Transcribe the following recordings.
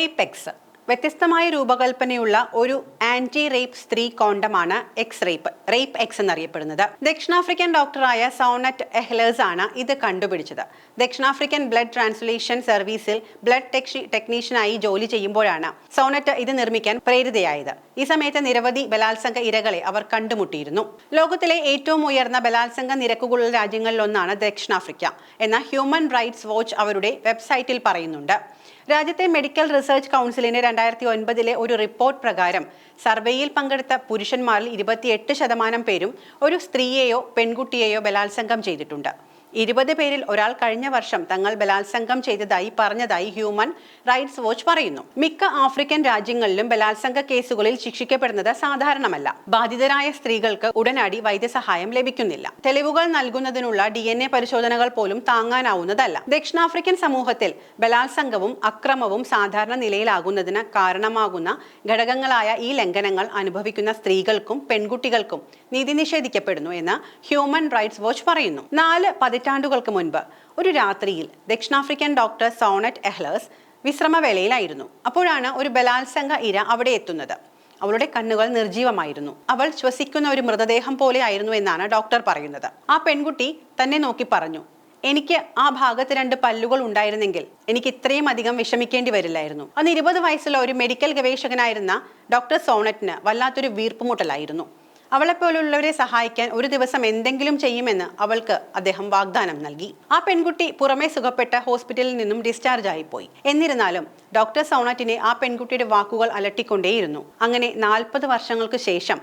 Rape-X വ്യത്യസ്തമായ രൂപകൽപ്പനയുള്ള ഒരു anti rape സ്ത്രീ കോണ്ടമാണ് റേപ്പ്-എക്സ് എന്നറിയപ്പെടുന്നത്. ദക്ഷിണാഫ്രിക്കൻ ഡോക്ടറായ സോണറ്റ് എഹ്ലേഴ്സ് ആണ് ഇത് കണ്ടുപിടിച്ചത്. ദക്ഷിണാഫ്രിക്കൻ ബ്ലഡ് ട്രാൻസ്ഫ്യൂഷൻ സർവീസിൽ ബ്ലഡ് ടെക്നീഷ്യനായി ജോലി ചെയ്യുമ്പോഴാണ് സോണറ്റ് ഇത് നിർമ്മിക്കാൻ പ്രേരിതയായത്. ഈ സമയത്ത് നിരവധി ബലാത്സംഗ ഇരകളെ അവർ കണ്ടുമുട്ടിയിരുന്നു. ലോകത്തിലെ ഏറ്റവും ഉയർന്ന ബലാത്സംഗ നിരക്കുകളുള്ള രാജ്യങ്ങളിലൊന്നാണ് ദക്ഷിണാഫ്രിക്ക എന്ന ഹ്യൂമൻ റൈറ്റ്സ് വാച്ച് അവരുടെ വെബ്സൈറ്റിൽ പറയുന്നുണ്ട്. രാജ്യത്തെ മെഡിക്കൽ റിസർച്ച് കൗൺസിലിന്റെ 2009 ഒരു റിപ്പോർട്ട് പ്രകാരം സർവേയിൽ പങ്കെടുത്ത പുരുഷന്മാരിൽ 28% പേരും ഒരു സ്ത്രീയെയോ പെൺകുട്ടിയെയോ ബലാത്സംഗം ചെയ്തിട്ടുണ്ട്. 20 പേരിൽ ഒരാൾ കഴിഞ്ഞ വർഷം തങ്ങൾ ബലാത്സംഗം ചെയ്തതായി പറഞ്ഞതായി ഹ്യൂമൻ റൈറ്റ്സ് വാച്ച് പറയുന്നു. മിക്ക ആഫ്രിക്കൻ രാജ്യങ്ങളിലും ബലാത്സംഗ കേസുകളിൽ ശിക്ഷിക്കപ്പെടുന്നത് സാധാരണമല്ല. ബാധിതരായ സ്ത്രീകൾക്ക് ഉടനടി വൈദ്യസഹായം ലഭിക്കുന്നില്ല. തെളിവുകൾ നൽകുന്നതിനുള്ള DNA പരിശോധനകൾ പോലും താങ്ങാനാവുന്നതല്ല. ദക്ഷിണാഫ്രിക്കൻ സമൂഹത്തിൽ ബലാത്സംഗവും അക്രമവും സാധാരണ നിലയിലാകുന്നതിന് കാരണമാകുന്ന ഘടകങ്ങളായ ഈ ലംഘനങ്ങൾ അനുഭവിക്കുന്ന സ്ത്രീകൾക്കും പെൺകുട്ടികൾക്കും നീതി നിഷേധിക്കപ്പെടുന്നു എന്ന് ഹ്യൂമൻ റൈറ്റ്സ് വാച്ച് പറയുന്നു. 4 പതിറ്റാണ്ടുകൾക്ക് മുൻപ് ഒരു രാത്രിയിൽ ദക്ഷിണാഫ്രിക്കൻ ഡോക്ടർ സോണറ്റ് എഹ്ലേഴ്സ് വിശ്രമവേളയിലായിരുന്നു. അപ്പോഴാണ് ഒരു ബലാത്സംഗ ഇര അവിടെ എത്തുന്നത്. അവളുടെ കണ്ണുകൾ നിർജീവമായിരുന്നു. അവൾ ശ്വസിക്കുന്ന ഒരു മൃതദേഹം പോലെ ആയിരുന്നു എന്നാണ് ഡോക്ടർ പറയുന്നത്. ആ പെൺകുട്ടി തന്നെ നോക്കി പറഞ്ഞു, എനിക്ക് ആ ഭാഗത്ത് 2 പല്ലുകൾ ഉണ്ടായിരുന്നെങ്കിൽ എനിക്ക് ഇത്രയും അധികം വിഷമിക്കേണ്ടി വരില്ലായിരുന്നു. അന്ന് 20 വയസ്സുള്ള ഒരു മെഡിക്കൽ ഗവേഷകനായിരുന്ന ഡോക്ടർ സോണറ്റിന് വല്ലാത്തൊരു വീർപ്പുമുട്ടലായിരുന്നു. അവളെപ്പോലുള്ളവരെ സഹായിക്കാൻ ഒരു ദിവസം എന്തെങ്കിലും ചെയ്യുമെന്ന് അവൾക്ക് അദ്ദേഹം വാഗ്ദാനം നൽകി. ആ പെൺകുട്ടി പുറമെ സുഖപ്പെട്ട ഹോസ്പിറ്റലിൽ നിന്നും ഡിസ്ചാർജ് ആയിപ്പോയി. എന്നിരുന്നാലും ഡോക്ടർ സോണറ്റിനെ ആ പെൺകുട്ടിയുടെ വാക്കുകൾ അലട്ടിക്കൊണ്ടേയിരുന്നു. അങ്ങനെ 40 വർഷങ്ങൾക്ക് ശേഷം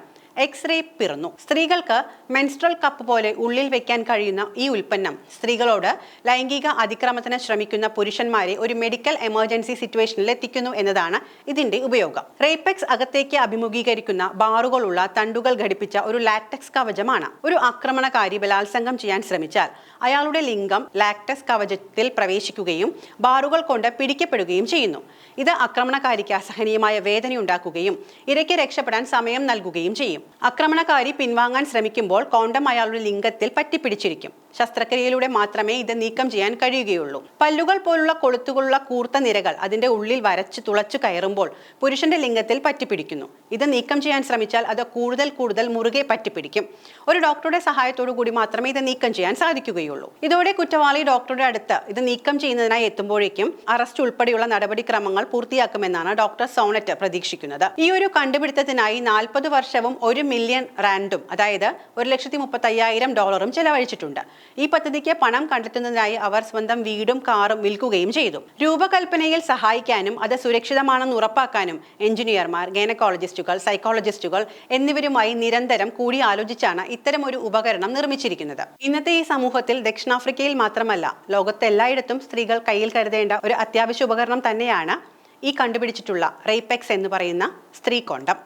റേപ്പ് പിറന്നു. സ്ത്രീകൾക്ക് മെൻസ്ട്രൽ കപ്പ് പോലെ ഉള്ളിൽ വെക്കാൻ കഴിയുന്ന ഈ ഉൽപ്പന്നം സ്ത്രീകളോട് ലൈംഗിക അതിക്രമത്തിന് ശ്രമിക്കുന്ന പുരുഷന്മാരെ ഒരു മെഡിക്കൽ എമർജൻസി സിറ്റുവേഷനിൽ എത്തിക്കുന്നു എന്നതാണ് ഇതിന്റെ ഉപയോഗം. റേപ്പ്-എക്സ് അകത്തേക്ക് അഭിമുഖീകരിക്കുന്ന ബാറുകളുള്ള തണ്ടുകൾ ഘടിപ്പിച്ച ഒരു ലാറ്റക്സ് കവചമാണ്. ഒരു ആക്രമണകാരി ബലാത്സംഗം ചെയ്യാൻ ശ്രമിച്ചാൽ അയാളുടെ ലിംഗം ലാറ്റക്സ് കവചത്തിൽ പ്രവേശിക്കുകയും ബാറുകൾ കൊണ്ട് പിടിക്കപ്പെടുകയും ചെയ്യുന്നു. ഇത് ആക്രമണകാരിക്ക് അസഹനീയമായ വേദനയുണ്ടാക്കുകയും ഇരയ്ക്ക് രക്ഷപ്പെടാൻ സമയം നൽകുകയും ചെയ്യും. ആക്രമണകാരി പിൻവാങ്ങാൻ ശ്രമിക്കുമ്പോൾ കോണ്ടം അയാളുടെ ലിംഗത്തിൽ പറ്റിപ്പിടിച്ചിരിക്കും. ശസ്ത്രക്രിയയിലൂടെ മാത്രമേ ഇത് നീക്കം ചെയ്യാൻ കഴിയുകയുള്ളൂ. പല്ലുകൾ പോലുള്ള കൊളുത്തുകളുള്ള കൂർത്ത നിരകൾ അതിന്റെ ഉള്ളിൽ വരച്ച് തുളച്ചു കയറുമ്പോൾ പുരുഷന്റെ ലിംഗത്തിൽ പറ്റിപ്പിടിക്കുന്നു. ഇത് നീക്കം ചെയ്യാൻ ശ്രമിച്ചാൽ അത് കൂടുതൽ മുറുകെ പറ്റിപ്പിടിക്കും. ഒരു ഡോക്ടറുടെ സഹായത്തോടു കൂടി മാത്രമേ ഇത് നീക്കം ചെയ്യാൻ സാധിക്കുകയുള്ളൂ. ഇതോടെ കുറ്റവാളി ഡോക്ടറുടെ അടുത്ത് ഇത് നീക്കം ചെയ്യുന്നതിനായി എത്തുമ്പോഴേക്കും അറസ്റ്റ് ഉൾപ്പെടെയുള്ള നടപടിക്രമങ്ങൾ പൂർത്തിയാക്കുമെന്നാണ് ഡോക്ടർ സോണറ്റ് പ്രതീക്ഷിക്കുന്നത്. ഈ ഒരു കണ്ടുപിടുത്തത്തിനായി 40 വർഷവും 1 മില്യൺ റാൻഡും അതായത് $1,35,000 ചെലവഴിച്ചിട്ടുണ്ട്. ഈ പദ്ധതിക്ക് പണം കണ്ടെത്തുന്നതിനായി അവർ സ്വന്തം വീടും കാറും വിൽക്കുകയും ചെയ്തു. രൂപകൽപ്പനയിൽ സഹായിക്കാനും അത് സുരക്ഷിതമാണെന്ന് ഉറപ്പാക്കാനും എഞ്ചിനീയർമാർ, ഗൈനക്കോളജിസ്റ്റുകൾ, സൈക്കോളജിസ്റ്റുകൾ എന്നിവരുമായി നിരന്തരം കൂടിയാലോചിച്ചാണ് ഇത്തരമൊരു ഉപകരണം നിർമ്മിച്ചിരിക്കുന്നത്. ഇന്നത്തെ ഈ സമൂഹത്തിൽ ദക്ഷിണാഫ്രിക്കയിൽ മാത്രമല്ല ലോകത്തെല്ലായിടത്തും സ്ത്രീകൾ കയ്യിൽ കരുതേണ്ട ഒരു അത്യാവശ്യ ഉപകരണം തന്നെയാണ് ഈ കണ്ടുപിടിച്ചിട്ടുള്ള റേപ്പ്-എക്സ് എന്ന് പറയുന്ന സ്ത്രീ കോണ്ടം.